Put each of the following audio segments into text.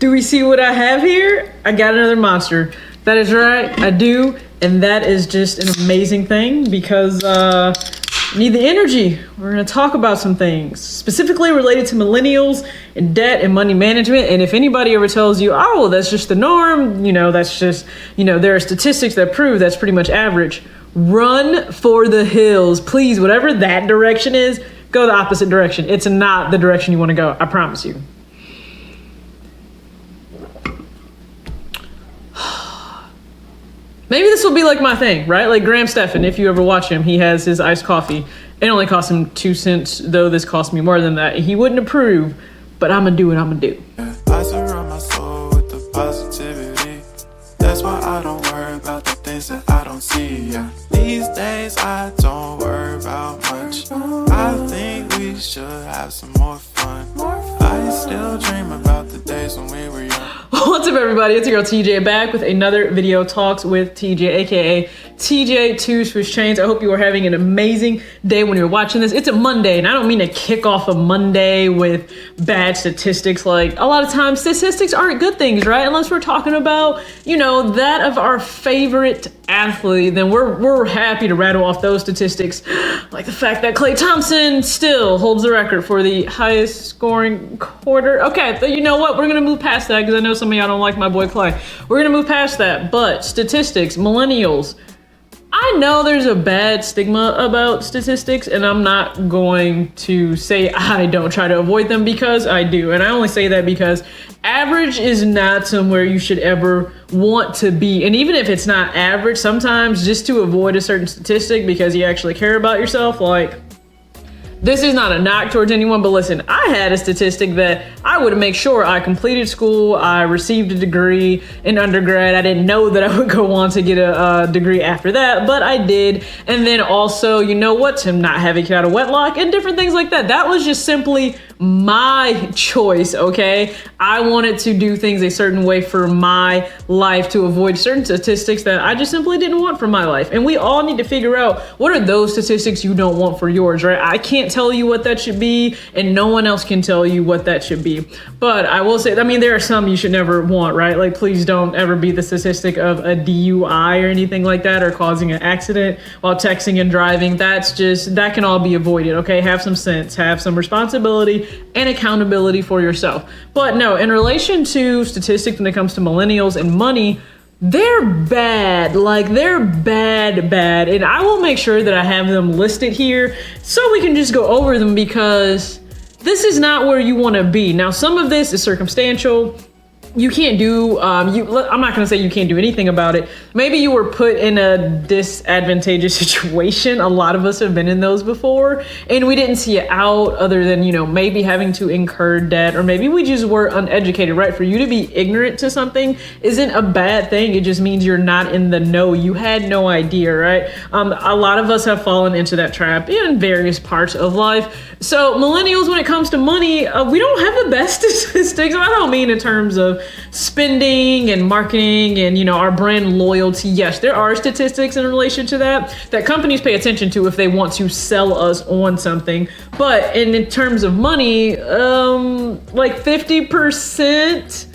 Do we see what I have here? I got another monster. That is right, I do. And that is just an amazing thing because I need the energy. We're gonna talk about some things specifically related to millennials and debt and money management. And if anybody ever tells you, oh, that's just the norm, that's just, there are statistics that prove that's pretty much average. Run for the hills, please. Whatever that direction is, go the opposite direction. It's not the direction you wanna go, I promise you. Maybe this will be like my thing, right? Like Graham Stephan, if you ever watch him, he has his iced coffee. It only costs him 2 cents, though this cost me more than that. He wouldn't approve, but I'm gonna do what I'm gonna do. I surround my soul with the positivity. That's why I don't worry about the things that I don't see. Yeah. These days I don't worry about much. I think we should have some more fun. I still dream about the days when we were young. What's up, everybody? It's your girl TJ back with another video talks with TJ, aka TJ 2 Swiss Chains. I hope you are having an amazing day when you're watching this. It's a Monday, and I don't mean to kick off a Monday with bad statistics. Like, a lot of times statistics aren't good things, right? Unless we're talking about, that of our favorite athlete, then we're happy to rattle off those statistics. Like the fact that Klay Thompson still holds the record for the highest scoring quarter. Okay, but you know what? We're gonna move past that because I know some of y'all don't like my boy Klay. We're gonna move past that, but statistics, millennials. I know there's a bad stigma about statistics, and I'm not going to say I don't try to avoid them because I do. And I only say that because average is not somewhere you should ever want to be. And even if it's not average, sometimes just to avoid a certain statistic because you actually care about yourself, like, this is not a knock towards anyone, but listen, I had a statistic that I would make sure I completed school, I received a degree in undergrad. I didn't know that I would go on to get a degree after that, but I did. And then also, to not have a kid out of wedlock and different things like that. That was just simply my choice, okay? I wanted to do things a certain way for my life to avoid certain statistics that I just simply didn't want for my life. And we all need to figure out what are those statistics you don't want for yours, right? I can't tell you what that should be, and no one else can tell you what that should be. But I will say, there are some you should never want, right? Like, please don't ever be the statistic of a DUI or anything like that, or causing an accident while texting and driving. That can all be avoided, okay? Have some sense, have some responsibility and accountability for yourself. But no, in relation to statistics when it comes to millennials and money, they're bad. Like, they're bad. And I will make sure that I have them listed here so we can just go over them because this is not where you want to be. Now, some of this is circumstantial. You can't do, I'm not gonna say you can't do anything about it. Maybe you were put in a disadvantageous situation. A lot of us have been in those before, and we didn't see it out other than, maybe having to incur debt, or maybe we just were uneducated, right? For you to be ignorant to something isn't a bad thing. It just means you're not in the know. You had no idea, right? A lot of us have fallen into that trap in various parts of life. So millennials, when it comes to money, we don't have the best statistics. I don't mean in terms of spending and marketing and our brand loyalty. Yes, there are statistics in relation to that companies pay attention to if they want to sell us on something. But in terms of money, like 50%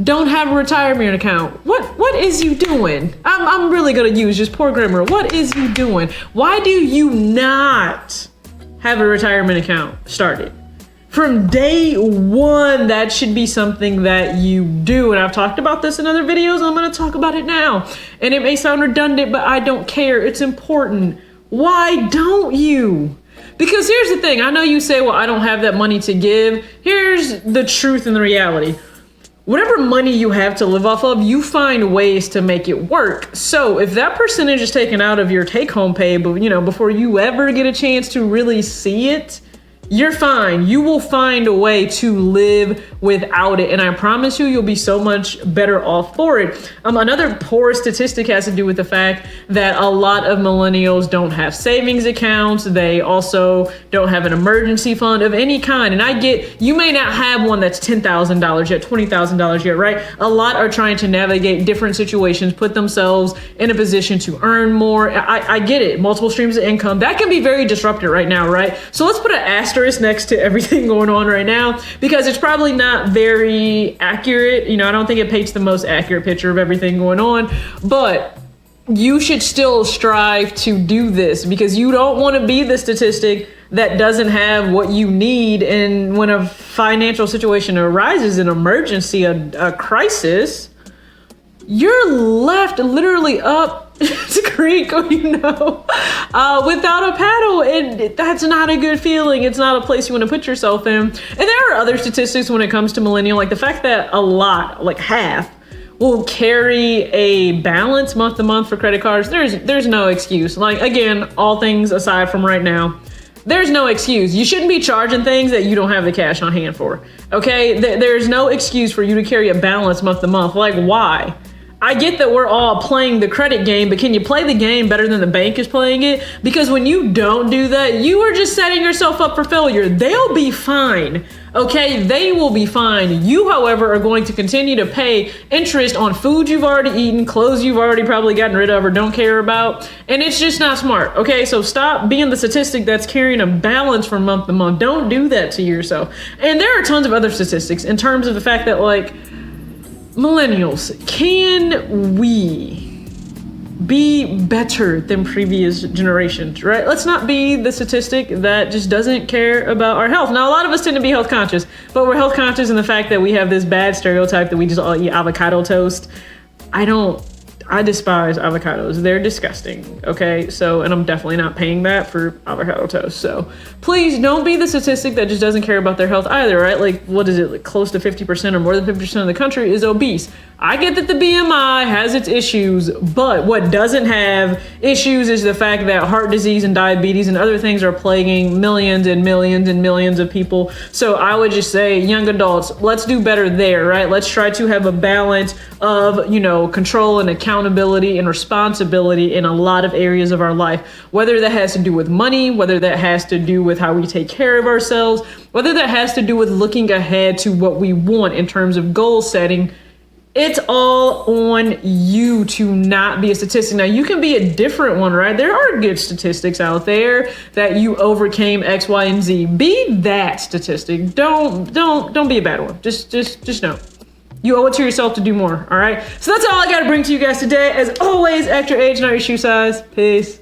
don't have a retirement account. What is you doing? I'm really gonna use just poor grammar. What is you doing? Why do you not have a retirement account started? From day one, that should be something that you do. And I've talked about this in other videos. I'm going to talk about it now. And it may sound redundant, but I don't care. It's important. Why don't you? Because here's the thing. I know you say, well, I don't have that money to give. Here's the truth and the reality. Whatever money you have to live off of, you find ways to make it work. So if that percentage is taken out of your take-home pay, but before you ever get a chance to really see it, you're fine. You will find a way to live without it. And I promise you'll be so much better off for it. Another poor statistic has to do with the fact that a lot of millennials don't have savings accounts. They also don't have an emergency fund of any kind. And I get, you may not have one that's $10,000 yet, $20,000 yet, right? A lot are trying to navigate different situations, put themselves in a position to earn more. I get it. Multiple streams of income. That can be very disruptive right now, right? So let's put an asterisk asterisk next to everything going on right now, because it's probably not very accurate. You know, I don't think it paints the most accurate picture of everything going on, but you should still strive to do this, because you don't want to be the statistic that doesn't have what you need. And when a financial situation arises, an emergency, a crisis, you're left literally up the creek, without a paddle. And that's not a good feeling. It's not a place you want to put yourself in. And there are other statistics when it comes to millennial, like the fact that a lot, like half, will carry a balance month to month for credit cards. There's no excuse. Like, again, all things aside from right now, there's no excuse. You shouldn't be charging things that you don't have the cash on hand for. Okay? There's no excuse for you to carry a balance month to month. Like, why? I get that we're all playing the credit game, but can you play the game better than the bank is playing it? Because when you don't do that, you are just setting yourself up for failure. They'll be fine. Okay, they will be fine. You, however, are going to continue to pay interest on food you've already eaten, clothes you've already probably gotten rid of or don't care about. And it's just not smart. Okay, so stop being the statistic that's carrying a balance from month to month. Don't do that to yourself. And there are tons of other statistics in terms of the fact that, like, millennials, can we be better than previous generations, right? Let's not be the statistic that just doesn't care about our health. Now, a lot of us tend to be health conscious, but we're health conscious in the fact that we have this bad stereotype that we just all eat avocado toast. I despise avocados. They're disgusting, okay? So, and I'm definitely not paying that for avocado toast. So please don't be the statistic that just doesn't care about their health either, right? Like, what is it? Like close to 50% or more than 50% of the country is obese. I get that the BMI has its issues, but what doesn't have issues is the fact that heart disease and diabetes and other things are plaguing millions and millions and millions of people. So I would just say, young adults, let's do better there, right? Let's try to have a balance of, control and accountability and responsibility in a lot of areas of our life, whether that has to do with money, whether that has to do with how we take care of ourselves, whether that has to do with looking ahead to what we want in terms of goal setting. It's all on you to not be a statistic. Now, you can be a different one, right? There are good statistics out there that you overcame X, Y, and Z. Be that statistic. Don't be a bad one. Just know. You owe it to yourself to do more, all right? So that's all I got to bring to you guys today. As always, act your age, not your shoe size. Peace.